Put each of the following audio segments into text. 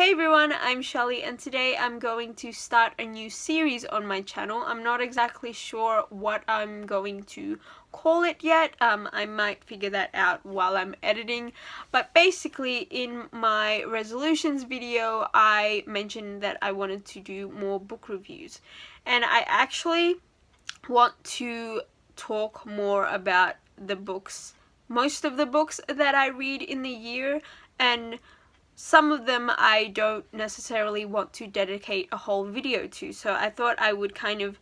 Hey everyone, I'm Shelly and today I'm going to start a new series on my channel. I'm not exactly sure what I'm going to call it yet. I might figure that out while I'm editing. But basically in my resolutions video I mentioned that I wanted to do more book reviews. And I actually want to talk more about the books, most of the books that I read in the year, and some of them I don't necessarily want to dedicate a whole video to, so I thought I would kind of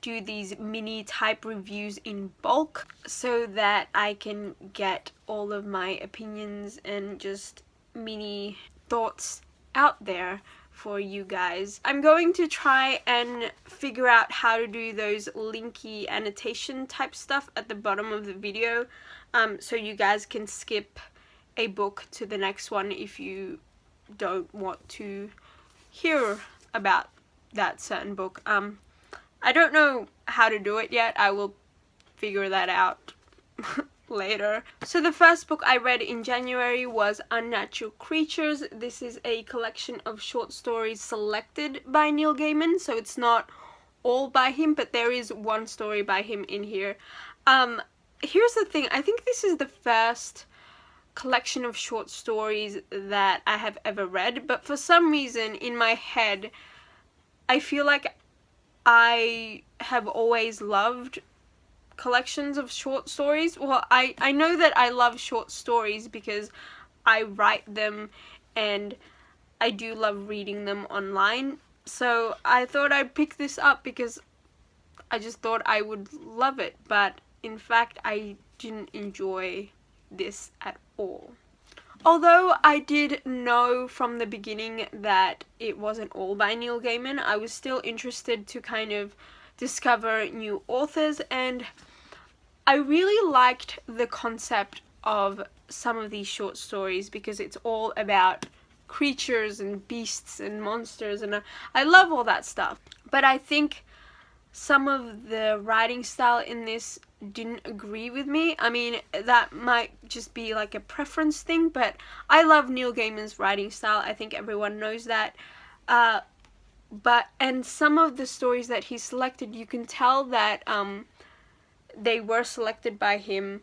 do these mini type reviews in bulk so that I can get all of my opinions and just mini thoughts out there for you guys. I'm going to try and figure out how to do those linky annotation type stuff at the bottom of the video, so you guys can skip a book to the next one if you don't want to hear about that certain book. I don't know how to do it yet. I will figure that out later. So the first book I read in January was Unnatural Creatures. This is a collection of short stories selected by Neil Gaiman, so it's not all by him, but there is one story by him in here. Here's the thing, I think this is the first collection of short stories that I have ever read, but for some reason in my head I feel like I have always loved collections of short stories. Well, I know that I love short stories because I write them and I do love reading them online, so I thought I'd pick this up because I just thought I would love it, but in fact I didn't enjoy this at all. Although I did know from the beginning that it wasn't all by Neil Gaiman, I was still interested to kind of discover new authors, and I really liked the concept of some of these short stories because it's all about creatures and beasts and monsters, and I love all that stuff. But I think some of the writing style in this didn't agree with me. I mean, that might just be like a preference thing, but I love Neil Gaiman's writing style. I think everyone knows that. And some of the stories that he selected, you can tell that they were selected by him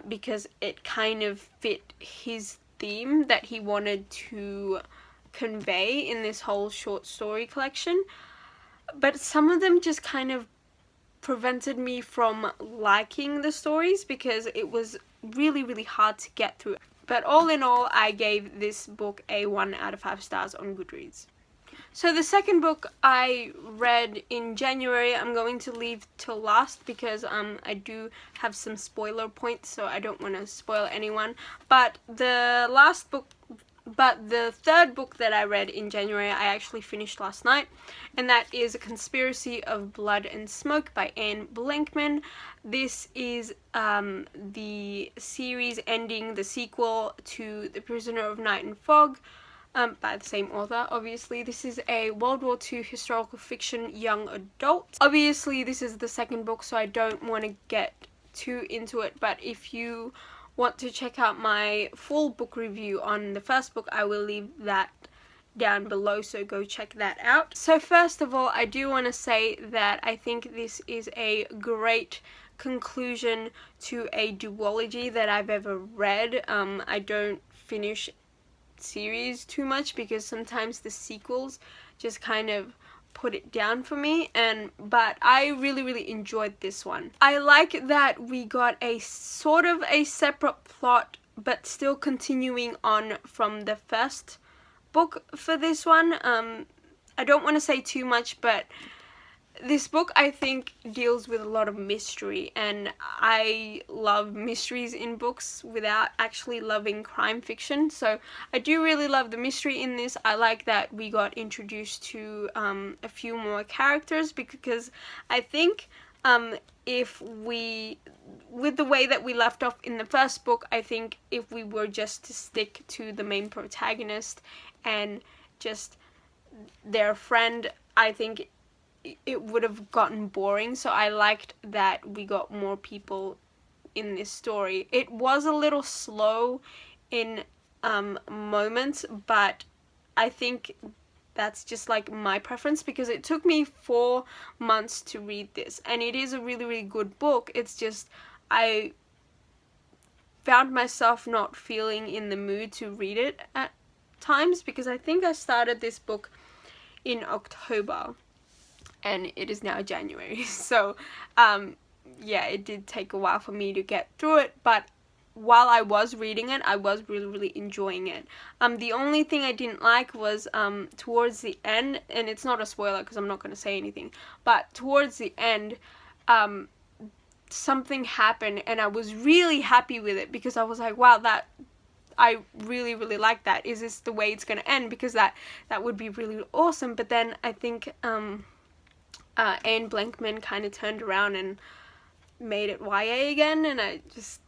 because it kind of fit his theme that he wanted to convey in this whole short story collection. But some of them just kind of prevented me from liking the stories because it was really hard to get through. But all in all, I gave this book a 1 out of 5 stars on Goodreads. So the second book I read in January, I'm going to leave till last because I do have some spoiler points, so I don't want to spoil anyone. But the third book that I read in January, I actually finished last night, and that is A Conspiracy of Blood and Smoke by Anne Blankman. This is the series ending, the sequel to The Prisoner of Night and Fog, by the same author. Obviously, this is a World War II historical fiction young adult. Obviously, this is the second book, so I don't want to get too into it, but if you want to check out my full book review on the first book, I will leave that down below, so go check that out. So first of all, I do want to say that I think this is a great conclusion to a duology that I've ever read. I don't finish series too much because sometimes the sequels just kind of put it down for me, but I really enjoyed this one. I like that we got a sort of a separate plot but still continuing on from the first book for this one. I don't want to say too much, but this book I think deals with a lot of mystery, and I love mysteries in books without actually loving crime fiction, so I do really love the mystery in this. I like that we got introduced to a few more characters because I think with the way that we left off in the first book, I think if we were just to stick to the main protagonist and just their friend, I think it would have gotten boring, so I liked that we got more people in this story. It was a little slow in moments, but I think that's just like my preference, because it took me 4 months to read this, and it is a really, really good book. It's just I found myself not feeling in the mood to read it at times, because I think I started this book in October and it is now January. So yeah, it did take a while for me to get through it, but while I was reading it, I was really, really enjoying it. The only thing I didn't like was towards the end, and it's not a spoiler because I'm not going to say anything, but towards the end, something happened and I was really happy with it, because I was like, wow, that I really, really like that. Is this the way it's going to end? Because that would be really awesome. But then I think Anne Blankman kind of turned around and made it YA again, and I just,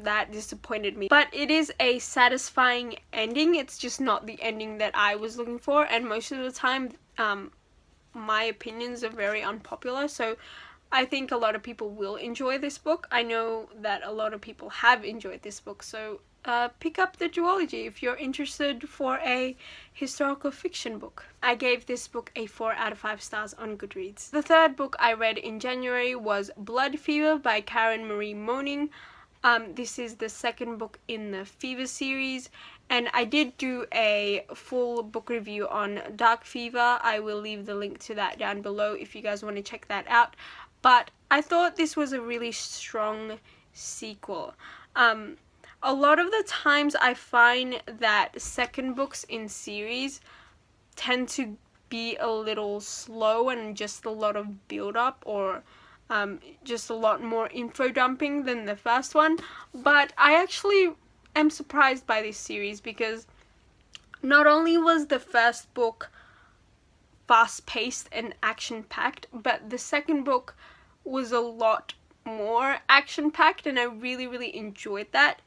that disappointed me. But it is a satisfying ending. It's just not the ending that I was looking for, and most of the time my opinions are very unpopular, so I think a lot of people will enjoy this book. I know that a lot of people have enjoyed this book, so pick up the duology if you're interested for a historical fiction book. I gave this book a 4 out of 5 stars on Goodreads. The third book I read in January was Bloodfever by Karen Marie Moning. This is the second book in the Fever series, and I did do a full book review on Dark Fever. I will leave the link to that down below if you guys want to check that out. But I thought this was a really strong sequel. A lot of the times I find that second books in series tend to be a little slow and just a lot of build up, or just a lot more info dumping than the first one. But I actually am surprised by this series, because not only was the first book fast-paced and action-packed, but the second book was a lot more action-packed, and I really, really enjoyed that.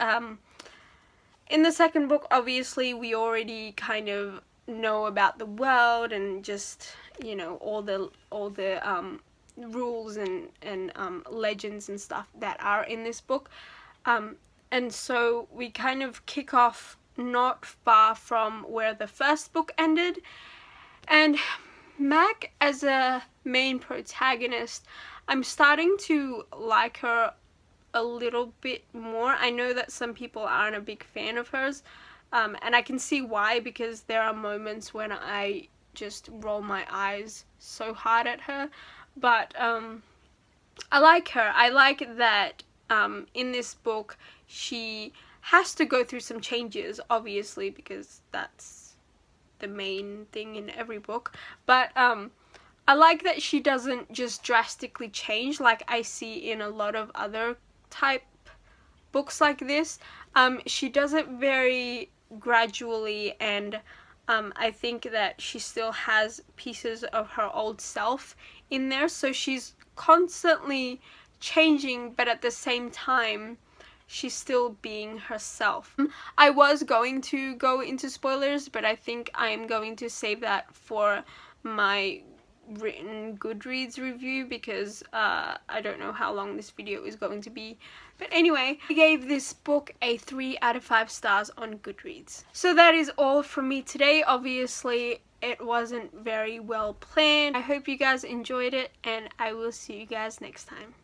In the second book, obviously, we already kind of know about the world and just, you know, all the rules and legends and stuff that are in this book. And so we kind of kick off not far from where the first book ended. And Mac, as a main protagonist, I'm starting to like her a little bit more. I know that some people aren't a big fan of hers, and I can see why, because there are moments when I just roll my eyes so hard at her. But I like her. I like that in this book she has to go through some changes, obviously, because that's the main thing in every book. But I like that she doesn't just drastically change like I see in a lot of other type books like this. She does it very gradually, and I think that she still has pieces of her old self in there, so she's constantly changing, but at the same time she's still being herself. I was going to go into spoilers, but I think I'm going to save that for my written Goodreads review, because I don't know how long this video is going to be. But anyway, I gave this book a 3 out of 5 stars on Goodreads. So that is all from me today. Obviously it wasn't very well planned. I hope you guys enjoyed it, and I will see you guys next time.